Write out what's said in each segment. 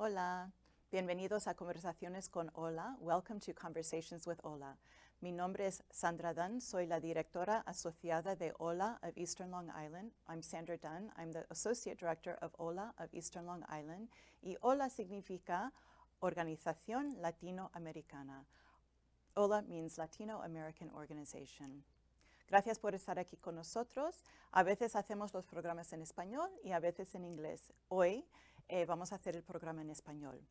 Hola, bienvenidos a Conversaciones con Ola. Welcome to Conversations with Ola. Mi nombre es Sandra Dunn. Soy la directora asociada de Ola of Eastern Long Island. I'm Sandra Dunn. I'm the Associate Director of Ola of Eastern Long Island. Y Ola significa Organización Latinoamericana. Ola means Latino American Organization. Gracias por estar aquí con nosotros. A veces hacemos los programas en español y a veces en inglés. Hoy vamos a hacer el programa en español.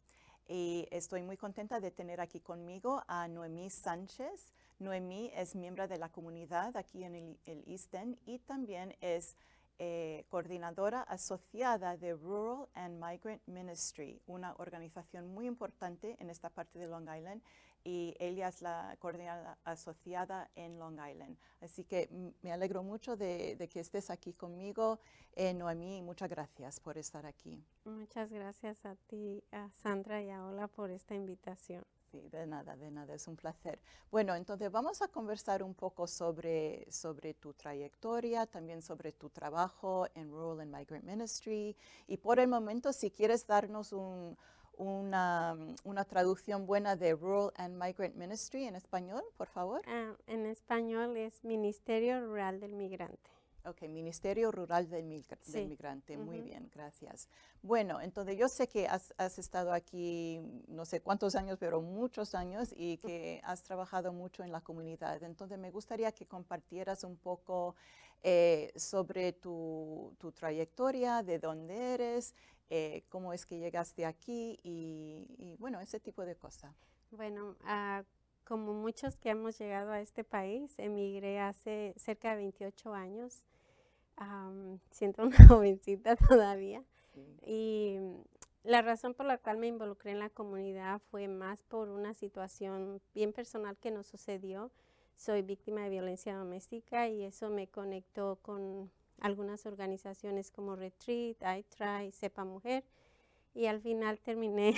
Y estoy muy contenta de tener aquí conmigo a Noemí Sánchez. Noemí es miembro de la comunidad aquí en el East End y también es coordinadora asociada de Rural and Migrant Ministry, una organización muy importante en esta parte de Long Island, y ella es la coordinadora asociada en Long Island. Así que me alegro mucho de que estés aquí conmigo, Noemí, muchas gracias por estar aquí. Muchas gracias a ti, a Sandra y a Ola por esta invitación. Sí, de nada, es un placer. Bueno, entonces vamos a conversar un poco sobre tu trayectoria, también sobre tu trabajo en Rural and Migrant Ministry. Y por el momento, si quieres darnos una traducción buena de Rural and Migrant Ministry en español, por favor. En español es Ministerio Rural del Migrante. Ok, Ministerio Rural del Migrante. Muy bien, gracias. Bueno, entonces yo sé que has estado aquí no sé cuántos años, pero muchos años, y que has trabajado mucho en la comunidad. Entonces me gustaría que compartieras un poco sobre tu trayectoria, de dónde eres, cómo es que llegaste aquí y bueno, ese tipo de cosas. Bueno, como muchos que hemos llegado a este país, emigré hace cerca de 28 años. Siento una jovencita todavía. Sí. Y la razón por la cual me involucré en la comunidad fue más por una situación bien personal que nos sucedió. Soy víctima de violencia doméstica y eso me conectó con algunas organizaciones como Retreat, iTry, Sepa Mujer, y al final terminé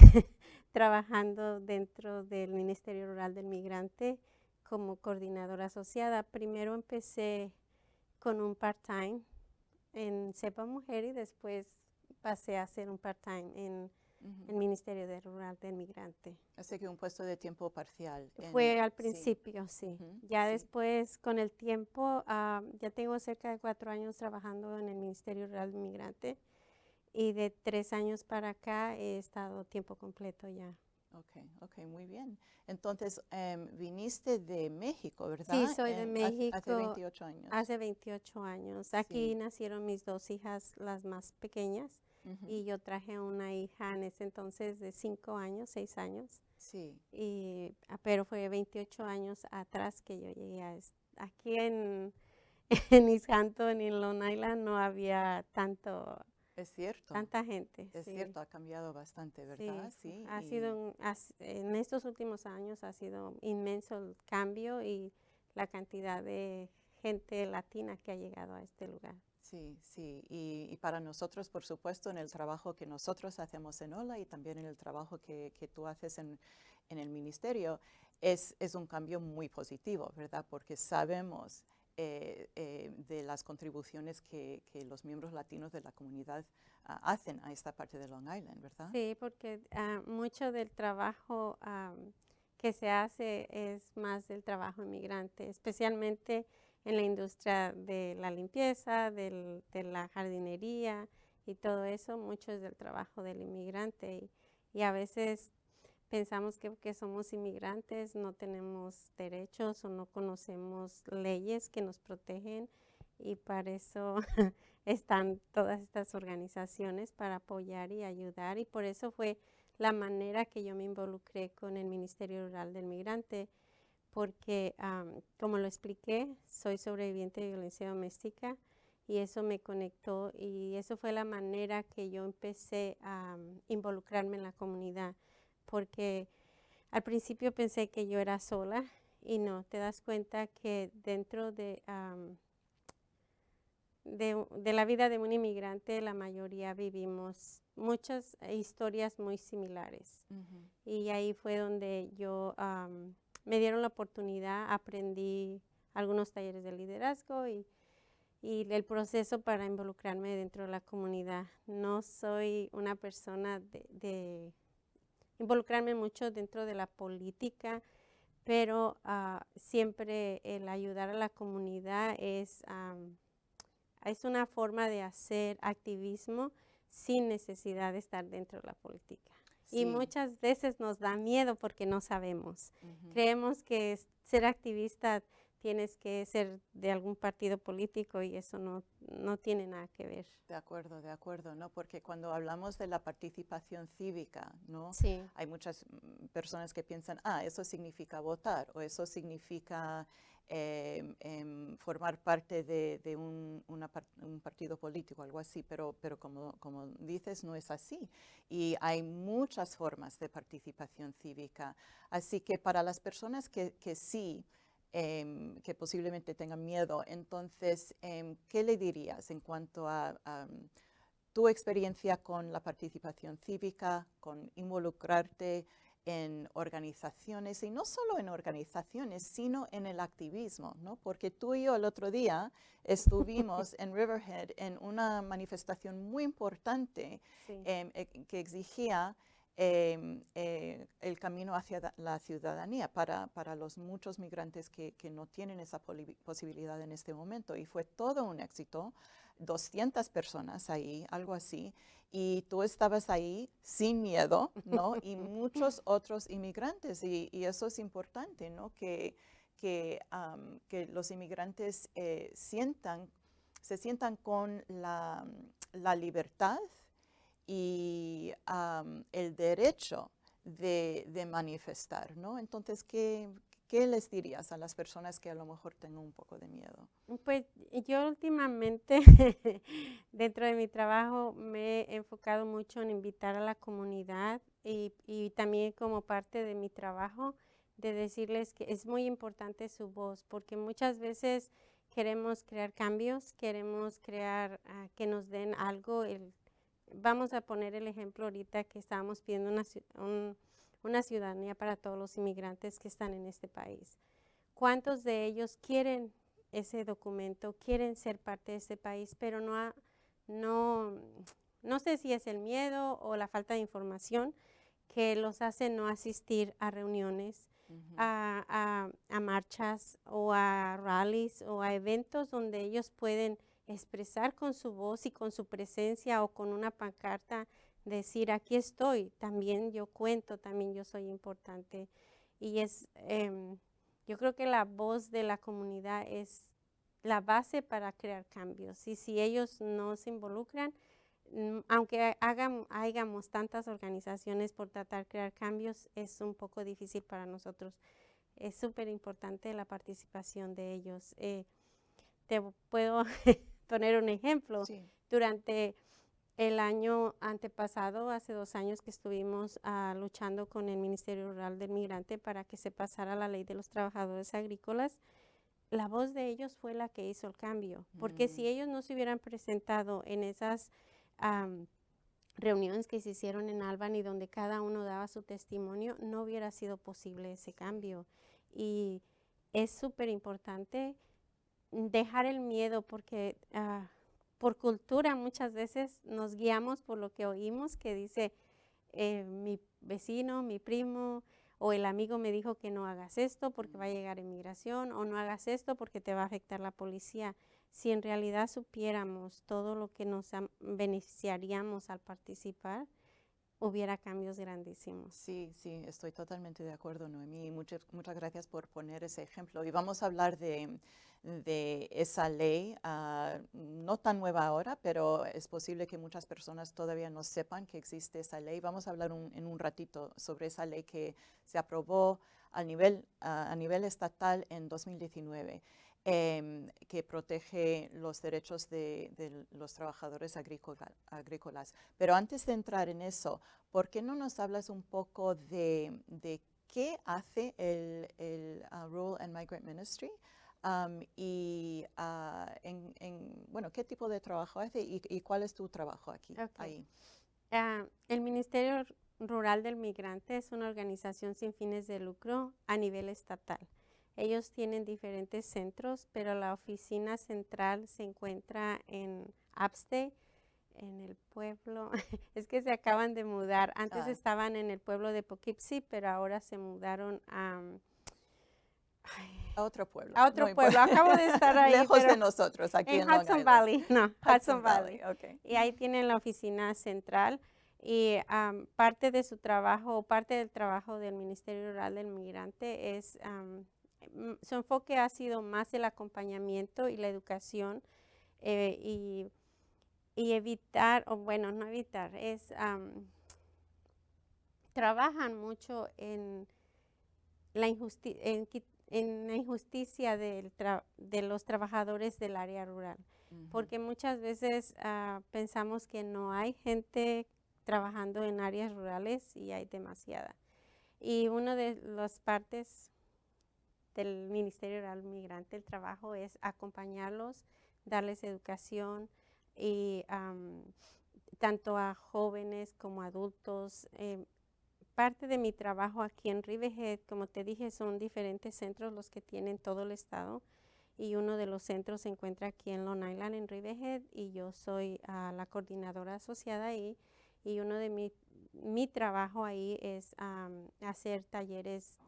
trabajando dentro del Ministerio Rural del Migrante como coordinadora asociada. Primero empecé con un part-time en Sepa Mujer y después pasé a hacer un part-time en el Ministerio Rural del Migrante. Así que un puesto de tiempo parcial. Fue al principio, sí. Ya sí. Después, con el tiempo, ya tengo cerca de 4 años trabajando en el Ministerio Rural del Migrante y de 3 años para acá he estado tiempo completo ya. Ok, muy bien. Entonces, viniste de México, ¿verdad? Sí, soy de México. Hace 28 años. Hace 28 años. Aquí nacieron mis 2 hijas, las más pequeñas, y yo traje una hija en ese entonces de 5 años, 6 años. Sí. Pero fue 28 años atrás que yo llegué aquí en East Hampton, en Long Island, no había Es cierto. tanta gente. Es cierto, ha cambiado bastante, ¿verdad? Sí. En estos últimos años ha sido inmenso el cambio y la cantidad de gente latina que ha llegado a este lugar. Sí. Y para nosotros, por supuesto, en el trabajo que nosotros hacemos en Ola y también en el trabajo que tú haces en el ministerio, es un cambio muy positivo, ¿verdad? Porque sabemos de las contribuciones que los miembros latinos de la comunidad hacen a esta parte de Long Island, ¿verdad? Sí, porque mucho del trabajo que se hace es más del trabajo inmigrante, especialmente en la industria de la limpieza, de la jardinería y todo eso. Mucho es del trabajo del inmigrante y a veces pensamos que porque somos inmigrantes no tenemos derechos o no conocemos leyes que nos protegen, y para eso están todas estas organizaciones para apoyar y ayudar, y por eso fue la manera que yo me involucré con el Ministerio Rural del Migrante, porque como lo expliqué, soy sobreviviente de violencia doméstica y eso me conectó, y eso fue la manera que yo empecé a involucrarme en la comunidad, porque Al principio pensé que yo era sola y no, te das cuenta que dentro de la vida de un inmigrante, la mayoría vivimos muchas historias muy similares. Ujú. Y ahí fue donde me dieron la oportunidad, aprendí algunos talleres de liderazgo y el proceso para involucrarme dentro de la comunidad. No soy una persona de involucrarme mucho dentro de la política, pero siempre el ayudar a la comunidad es una forma de hacer activismo sin necesidad de estar dentro de la política. Y Sí. muchas veces nos da miedo porque no sabemos. Ujú. Creemos que ser activista tienes que ser de algún partido político y eso no tiene nada que ver. De acuerdo, ¿no? Porque cuando hablamos de la participación cívica, ¿no? Sí, Hay muchas personas que piensan, eso significa votar o eso significa formar parte de un partido político, algo así, pero como dices, no es así. Y hay muchas formas de participación cívica. Así que para las personas que sí, que posiblemente tengan miedo. Entonces, ¿qué le dirías en cuanto a tu experiencia con la participación cívica, con involucrarte en organizaciones, y no solo en organizaciones, sino en el activismo, ¿no? Porque tú y yo el otro día estuvimos en Riverhead en una manifestación muy importante sí, que exigía el camino hacia la ciudadanía para los muchos migrantes que no tienen esa posibilidad en este momento. Y fue todo un éxito, 200 personas ahí, algo así, y tú estabas ahí sin miedo, ¿no? Y muchos otros inmigrantes, y eso es importante, ¿no? Que los inmigrantes se sientan con la libertad y el derecho de manifestar, ¿no? Entonces, ¿qué les dirías a las personas que a lo mejor tengan un poco de miedo? pues yo últimamente dentro de mi trabajo me he enfocado mucho en invitar a la comunidad y también como parte de mi trabajo de decirles que es muy importante su voz, porque muchas veces queremos crear cambios, queremos crear que nos den algo. Vamos a poner el ejemplo ahorita que estábamos pidiendo una ciudadanía para todos los inmigrantes que están en este país. ¿Cuántos de ellos quieren ese documento, quieren ser parte de este país, pero no, no sé si es el miedo o la falta de información que los hace no asistir a reuniones, Ujú. a marchas o a rallies o a eventos donde ellos pueden expresar con su voz y con su presencia o con una pancarta, decir, aquí estoy, también yo cuento, también yo soy importante. Y yo creo que la voz de la comunidad es la base para crear cambios. Y si ellos no se involucran, aunque hagamos tantas organizaciones por tratar de crear cambios, es un poco difícil para nosotros. Es súper importante la participación de ellos. Te puedo poner un ejemplo. Sí. Durante el año antepasado, hace 2 años que estuvimos luchando con el Ministerio Rural del Migrante para que se pasara la ley de los trabajadores agrícolas, la voz de ellos fue la que hizo el cambio, porque si ellos no se hubieran presentado en esas reuniones que se hicieron en Albany donde cada uno daba su testimonio, no hubiera sido posible ese cambio. Y es súper importante dejar el miedo porque por cultura muchas veces nos guiamos por lo que oímos, que dice mi vecino, mi primo o el amigo me dijo que no hagas esto porque va a llegar inmigración o no hagas esto porque te va a afectar la policía. Si en realidad supiéramos todo lo que nos beneficiaríamos al participar, hubiera cambios grandísimos. Sí, sí, estoy totalmente de acuerdo, Noemí. Muchas gracias por poner ese ejemplo. Y vamos a hablar de esa ley, no tan nueva ahora, pero es posible que muchas personas todavía no sepan que existe esa ley. Vamos a hablar en un ratito sobre esa ley que se aprobó a nivel estatal en 2019. Que protege los derechos de los trabajadores agrícolas. Pero antes de entrar en eso, ¿por qué no nos hablas un poco de ¿qué hace el Rural and Migrant Ministry? Bueno, ¿qué tipo de trabajo hace y cuál es tu trabajo aquí? Ok. Ahí. El Ministerio Rural del Migrante es una organización sin fines de lucro a nivel estatal. Ellos tienen diferentes centros, pero la oficina central se encuentra en Upstate, en el pueblo. Es que se acaban de mudar. Antes estaban en el pueblo de Poughkeepsie, pero ahora se mudaron A otro pueblo. a otro No pueblo. Acabo de estar ahí, lejos pero de nosotros, aquí en en Long Hudson Island. Valley. No, Hudson Valley, ok. Y ahí tienen la oficina central. Y parte de su trabajo, parte del trabajo del Ministerio Rural del Migrante es, su enfoque ha sido más el acompañamiento y la educación y evitar, o bueno, no evitar, es, trabajan mucho en la injusticia de los trabajadores del área rural. Porque muchas veces pensamos que no hay gente trabajando en áreas rurales y hay demasiada. Y una de las partes del Ministerio Rural Migrante, el trabajo es acompañarlos, darles educación y tanto a jóvenes como adultos. Parte de mi trabajo aquí en Riverhead, como te dije, son diferentes centros los que tienen todo el estado y uno de los centros se encuentra aquí en Long Island, en Riverhead, y yo soy la coordinadora asociada ahí, y uno de mi trabajo ahí es hacer talleres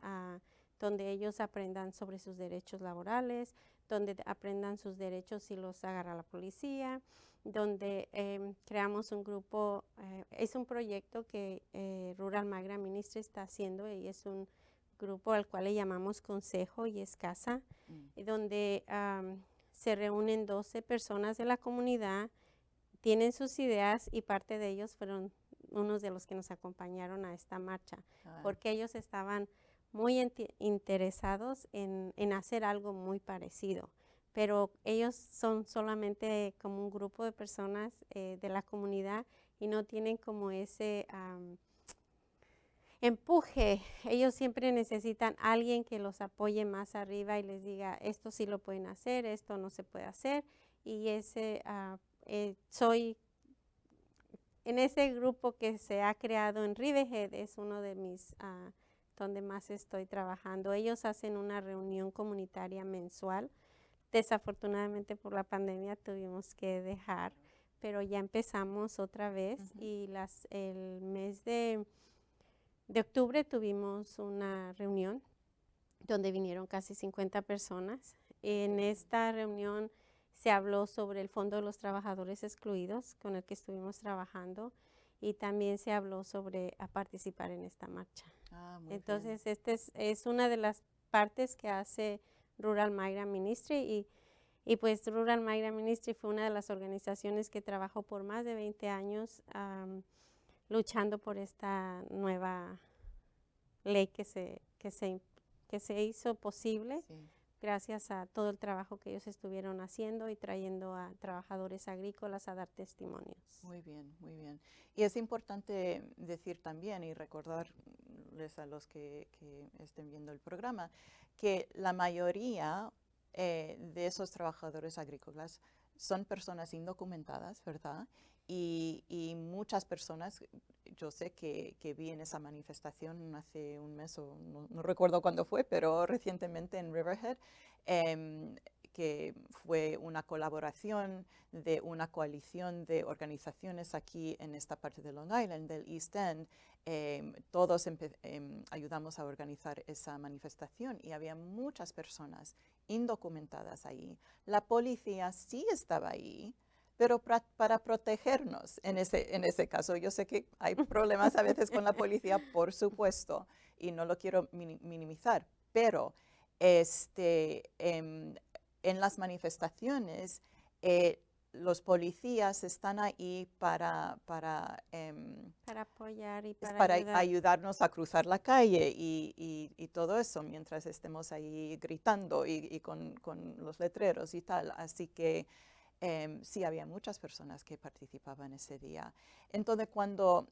donde ellos aprendan sobre sus derechos laborales, donde aprendan sus derechos si los agarra la policía, donde creamos un grupo, es un proyecto que Rural Migrant Ministry está haciendo y es un grupo al cual le llamamos Consejo y es Casa, donde se reúnen 12 personas de la comunidad, tienen sus ideas y parte de ellos fueron unos de los que nos acompañaron a esta marcha, porque ellos estaban muy interesados en hacer algo muy parecido, pero ellos son solamente como un grupo de personas de la comunidad y no tienen como ese empuje. Ellos siempre necesitan a alguien que los apoye más arriba y les diga, esto sí lo pueden hacer, esto no se puede hacer, y soy en ese grupo que se ha creado en Riverhead, es uno de mis donde más estoy trabajando. Ellos hacen una reunión comunitaria mensual. Desafortunadamente por la pandemia tuvimos que dejar, pero ya empezamos otra vez y el mes de octubre tuvimos una reunión donde vinieron casi 50 personas. En esta reunión se habló sobre el Fondo de los Trabajadores Excluidos con el que estuvimos trabajando y también se habló sobre participar en esta marcha. Entonces, esta es una de las partes que hace Rural Migrant Ministry y pues Rural Migrant Ministry fue una de las organizaciones que trabajó por más de 20 años luchando por esta nueva ley que se hizo posible gracias a todo el trabajo que ellos estuvieron haciendo y trayendo a trabajadores agrícolas a dar testimonios. Muy bien, muy bien. Y es importante decir también y recordarles a los que estén viendo el programa que la mayoría de esos trabajadores agrícolas son personas indocumentadas, ¿verdad? Y muchas personas, yo sé que vi en esa manifestación hace un mes o no recuerdo cuándo fue, pero recientemente en Riverhead, que fue una colaboración de una coalición de organizaciones aquí en esta parte de Long Island, del East End. Todos ayudamos a organizar esa manifestación y había muchas personas indocumentadas ahí. La policía sí estaba ahí, pero para protegernos en ese caso. Yo sé que hay problemas a veces con la policía, por supuesto, y no lo quiero minimizar, pero en las manifestaciones los policías están ahí para apoyar y para ayudarnos a cruzar la calle y todo eso mientras estemos ahí gritando y con los letreros y tal. Así que sí, había muchas personas que participaban ese día. Entonces, cuando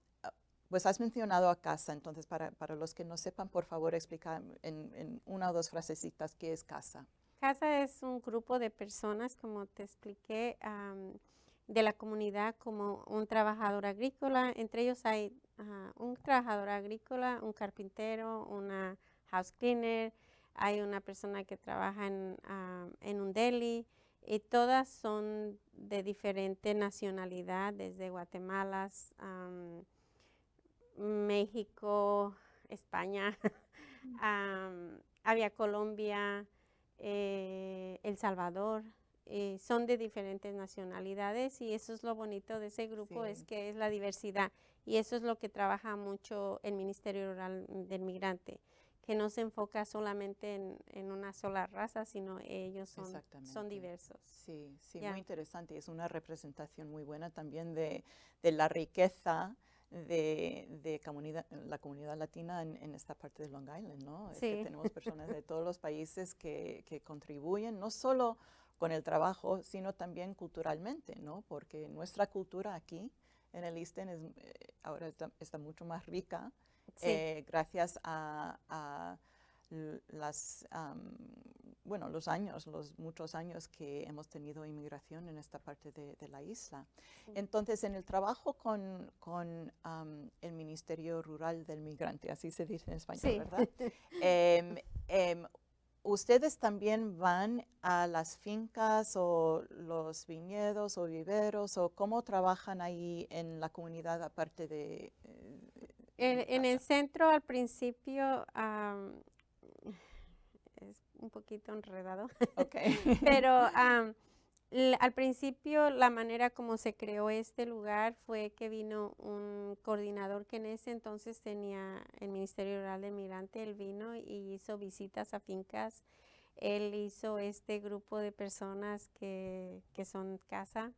Pues has mencionado a CASA, entonces para los que no sepan, por favor, explica en una o dos frasecitas qué es CASA. CASA es un grupo de personas, como te expliqué, de la comunidad como un trabajador agrícola. Entre ellos hay un trabajador agrícola, un carpintero, una house cleaner, hay una persona que trabaja en un deli y todas son de diferente nacionalidad, desde Guatemala, México, España, había Colombia, El Salvador, son de diferentes nacionalidades y eso es lo bonito de ese grupo, es Sí, que es la diversidad y eso es lo que trabaja mucho el Ministerio Rural del Migrante, que no se enfoca solamente en una sola raza, sino ellos son exactamente. diversos. Sí, sí, muy Ya. interesante. Es una representación muy buena también de la riqueza de la comunidad latina en esta parte de Long Island, ¿no? Es que Sí. tenemos personas de todos los países que contribuyen, no solo con el trabajo, sino también culturalmente, ¿no? Porque nuestra cultura aquí en el East End ahora está mucho más rica Sí. gracias a las, bueno, los muchos años que hemos tenido inmigración en esta parte de la isla. Sí. Entonces, en el trabajo con el Ministerio Rural del Migrante, así se dice en español, Sí. ¿verdad? Em, em, ¿Ustedes también van a las fincas o los viñedos o viveros o cómo trabajan ahí en la comunidad aparte de en En el casa? centro al principio es un poquito enredado, Ok. pero al principio la manera como se creó este lugar fue que vino un coordinador que en ese entonces tenía el Ministerio Rural del Migrante, él vino y hizo visitas a fincas, él hizo este grupo de personas que son casa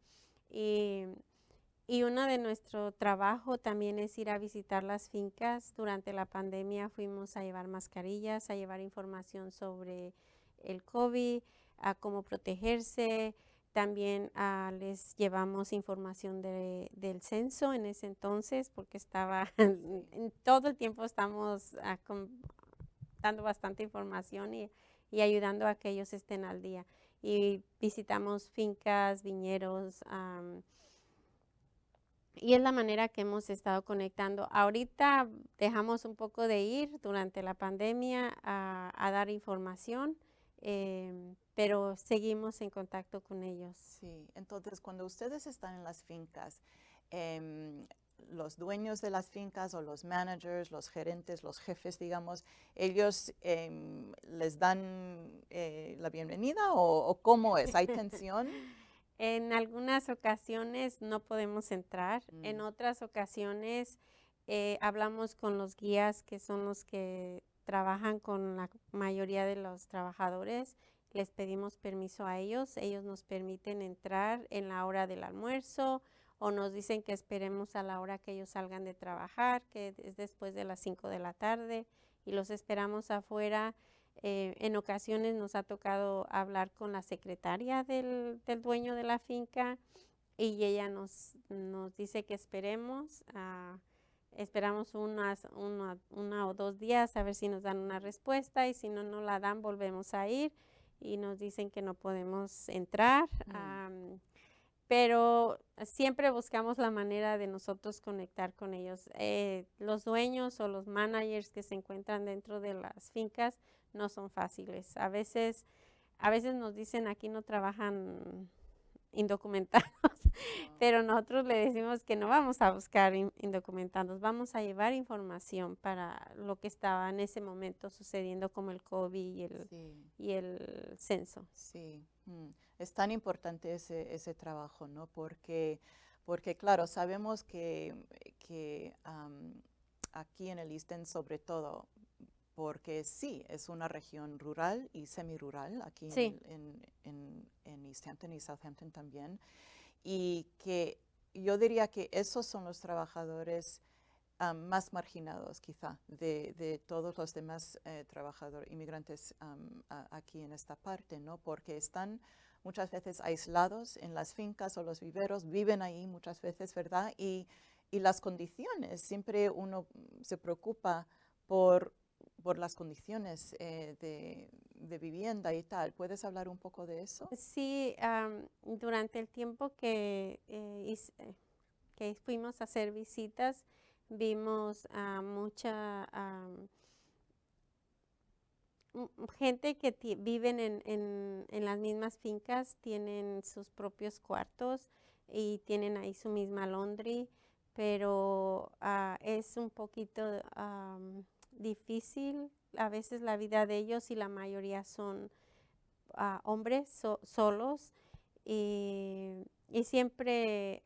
y uno de nuestro trabajo también es ir a visitar las fincas. Durante la pandemia fuimos a llevar mascarillas, a llevar información sobre el COVID, a cómo protegerse. También les llevamos información del censo en ese entonces, porque estaba, Sí. en todo el tiempo estamos dando bastante información y ayudando a que ellos estén al día. Y visitamos fincas, viñedos, y es la manera que hemos estado conectando. Ahorita dejamos un poco de ir durante la pandemia a dar información, pero seguimos en contacto con ellos. Sí, entonces cuando ustedes están en las fincas, em, los dueños de las fincas o los managers, los gerentes, los jefes, digamos, ellos les dan la bienvenida o cómo es, ¿hay tensión? En algunas ocasiones no podemos entrar, en Mm, otras ocasiones hablamos con los guías que son los que trabajan con la mayoría de los trabajadores, les pedimos permiso a ellos, ellos nos permiten entrar en la hora del almuerzo o nos dicen que esperemos a la hora que ellos salgan de trabajar, que es después de las 5 de la tarde y los esperamos afuera. En ocasiones nos ha tocado hablar con la secretaria del dueño de la finca y ella nos dice que esperemos, esperamos una o 2 días a ver si nos dan una respuesta y si no nos la dan volvemos a ir y nos dicen que no podemos entrar. mm, Pero siempre buscamos la manera de nosotros conectar con ellos. Los dueños o los managers que se encuentran dentro de las fincas no son fáciles. A veces nos dicen aquí no trabajan indocumentados, oh, pero nosotros le decimos que no vamos a buscar indocumentados, vamos a llevar información para lo que estaba en ese momento sucediendo como el COVID sí. y el censo. Sí, es tan importante ese trabajo, ¿no? Porque claro, sabemos que aquí en el East End, sobre todo, porque sí, es una región rural y semirural, aquí Sí, en East Hampton y Southampton también, y que yo diría que esos son los trabajadores más marginados quizá de todos los demás trabajadores inmigrantes aquí en esta parte, ¿no? Porque están muchas veces aislados en las fincas o los viveros, viven ahí muchas veces, ¿verdad? Y y las condiciones. Siempre uno se preocupa por las condiciones de vivienda y tal. ¿Puedes hablar un poco de eso? Sí, durante el tiempo que fuimos a hacer visitas, vimos a mucha gente que viven en las mismas fincas, tienen sus propios cuartos y tienen ahí su misma laundry, pero es un poquito difícil a veces la vida de ellos y la mayoría son hombres solos y siempre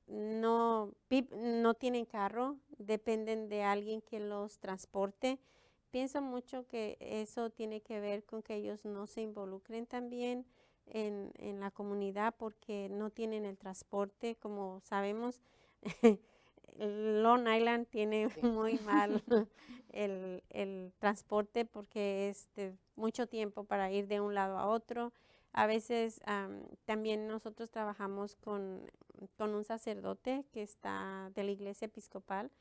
no tienen carro, dependen de alguien que los transporte. Pienso mucho que eso tiene que ver con que ellos no se involucren también en la comunidad porque no tienen el transporte. Como sabemos, Long Island tiene Sí. muy mal el transporte porque es de mucho tiempo para ir de un lado a otro. A veces también nosotros trabajamos con un sacerdote que está de la iglesia episcopal,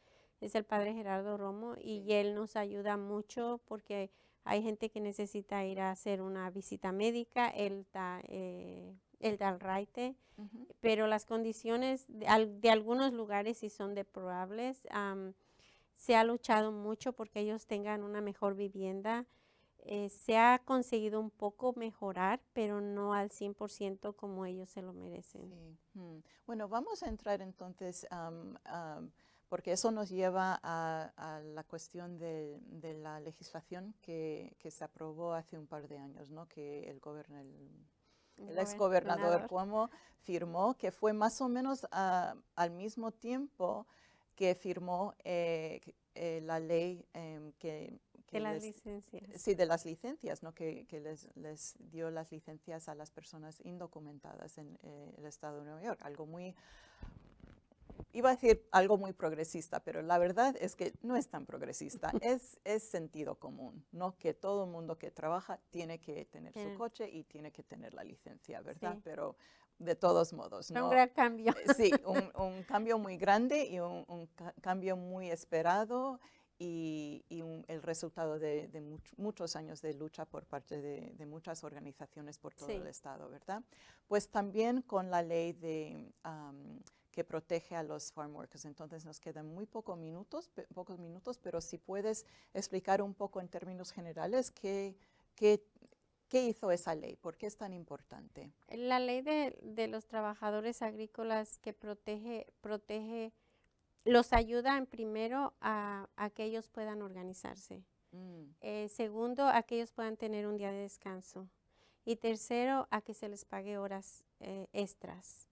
es el padre Gerardo Romo, y Sí. él nos ayuda mucho porque hay gente que necesita ir a hacer una visita médica, él da el raite, Ujú. pero las condiciones de algunos lugares sí son deplorables. Se ha luchado mucho porque ellos tengan una mejor vivienda. Se ha conseguido un poco mejorar, pero no al 100% como ellos se lo merecen. Sí. Bueno, vamos a entrar entonces, porque eso nos lleva a la cuestión de la legislación que se aprobó hace un par de años, ¿no? Que el exgobernador Gobernador. Cuomo firmó, que fue más o menos al mismo tiempo que firmó la ley De las les, licencias. sí, de las licencias, ¿no? Que les dio las licencias a las personas indocumentadas en el estado de Nueva York. Iba a decir algo muy progresista, pero la verdad es que no es tan progresista, es sentido común, ¿no? Que todo el mundo que trabaja tiene que tener su coche y tiene que tener la licencia, ¿verdad? Sí. Pero de todos modos, Fue un ¿no? gran cambio. Sí, un cambio muy grande y un cambio muy esperado y el resultado de muchos años de lucha por parte de muchas organizaciones por todo el Sí. estado, ¿verdad? Pues también con la ley que protege a los farm workers. Entonces nos quedan muy pocos minutos, pero si puedes explicar un poco en términos generales qué hizo esa ley, por qué es tan importante. La ley de los trabajadores agrícolas que protege, los ayuda en primero a que ellos puedan organizarse. Segundo, a que ellos puedan tener un día de descanso. Y tercero, a que se les pague horas extras.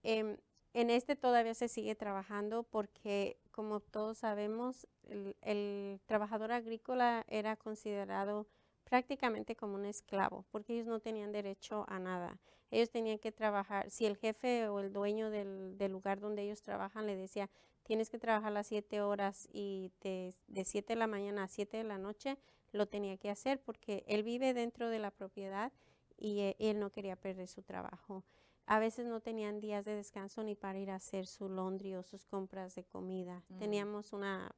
En este todavía se sigue trabajando porque, como todos sabemos, el trabajador agrícola era considerado prácticamente como un esclavo, porque ellos no tenían derecho a nada. Ellos tenían que trabajar, si el jefe o el dueño del lugar donde ellos trabajan le decía, tienes que trabajar las 7 horas y de 7 de la mañana a 7 de la noche, lo tenía que hacer porque él vive dentro de la propiedad y él no quería perder su trabajo. A veces no tenían días de descanso ni para ir a hacer su laundry o sus compras de comida. Teníamos una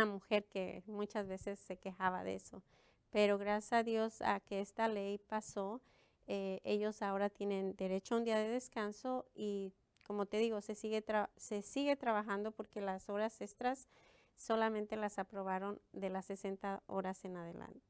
mujer que muchas veces se quejaba de eso, pero gracias a Dios a que esta ley pasó, ellos ahora tienen derecho a un día de descanso y como te digo, se sigue trabajando porque las horas extras solamente las aprobaron de las 60 horas en adelante.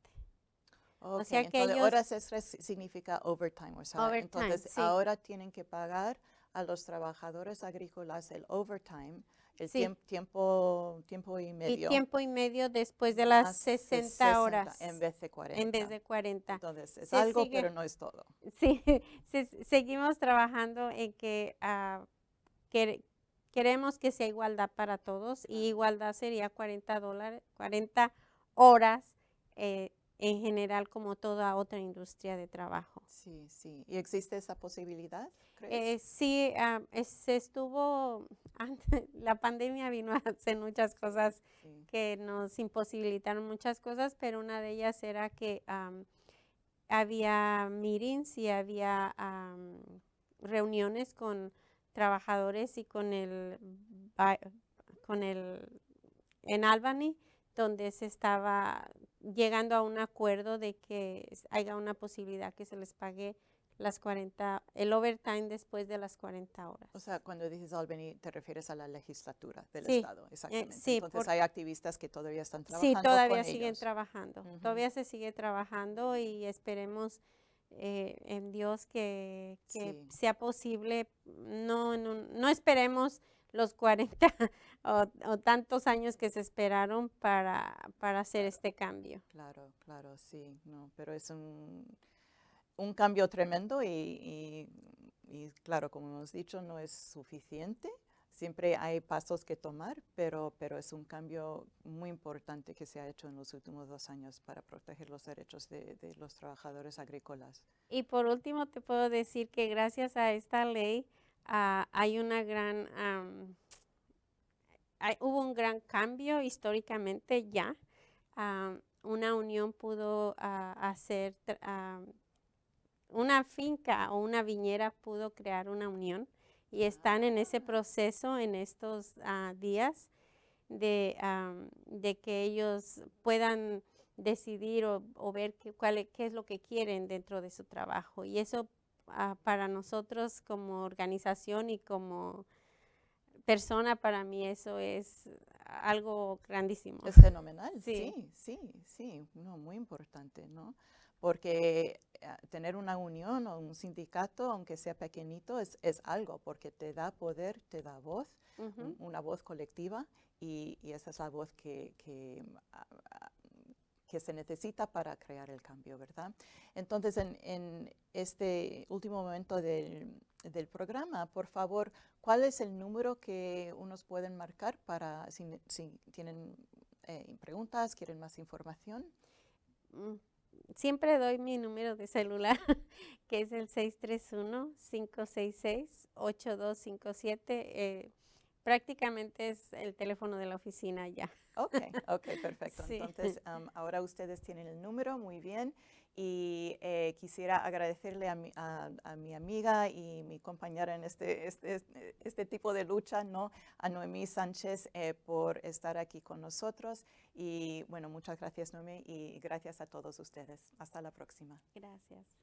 Ok, O sea que entonces ellos, horas extras significa overtime, o sea, overtime, entonces sí, ahora tienen que pagar a los trabajadores agrícolas el overtime, el sí. tiempo y Y medio, tiempo y medio después de las más 60 60 en horas vez de en vez 40. de 40. Entonces es Se algo, pero sigue, no es todo. sí, seguimos trabajando en que queremos que sea igualdad para todos y Claro. igualdad sería $40, 40 horas en general como toda otra industria de trabajo. Sí, sí. ¿Y existe esa posibilidad, crees? Sí, se estuvo, la pandemia vino a hacer muchas Sí, cosas sí. que nos imposibilitaron muchas cosas, pero una de ellas era que había meetings y había reuniones con trabajadores y ba- en Albany, donde se estaba llegando a un acuerdo de que haya una posibilidad que se les pague el overtime después de las 40 horas. O sea, cuando dices Albany, te refieres a la legislatura del Sí, estado, exactamente. sí, Entonces hay activistas que todavía están sí, trabajando todavía con siguen ellos. trabajando, Ujú. todavía se sigue trabajando y esperemos en Dios que Sí, sea posible, no esperemos los 40 o tantos años que se esperaron para hacer este cambio. claro, sí, no, pero es un cambio tremendo y claro, como hemos dicho, no es suficiente. Siempre hay pasos que tomar, pero es un cambio muy importante que se ha hecho en los últimos 2 años para proteger los derechos de los trabajadores agrícolas. Y por último te puedo decir que gracias a esta ley hay una hubo un gran cambio históricamente ya. Una unión pudo una finca o una viñera pudo crear una unión y están en ese proceso en estos días de que ellos puedan decidir o ver qué es lo que quieren dentro de su trabajo. Y eso para nosotros como organización y como persona, para mí eso es algo grandísimo. Es fenomenal, Sí, sí, no, muy importante, ¿no? Porque tener una unión o un sindicato, aunque sea pequeñito, es algo, porque te da poder, te da voz, ujú, una voz colectiva, y esa es la voz que se necesita para crear el cambio, ¿verdad? Entonces, en este último momento del programa, por favor, ¿cuál es el número que unos pueden marcar para si tienen preguntas, quieren más información? mm, siempre doy mi número de celular, que es el 631-566-8257. Prácticamente es el teléfono de la oficina ya. Ok, perfecto. Sí. Entonces, ahora ustedes tienen el número, muy bien. Y quisiera agradecerle a mi amiga y mi compañera en este tipo de lucha, ¿no? A Noemí Sánchez por estar aquí con nosotros. Y bueno, muchas gracias, Noemí, y gracias a todos ustedes. Hasta la próxima. Gracias.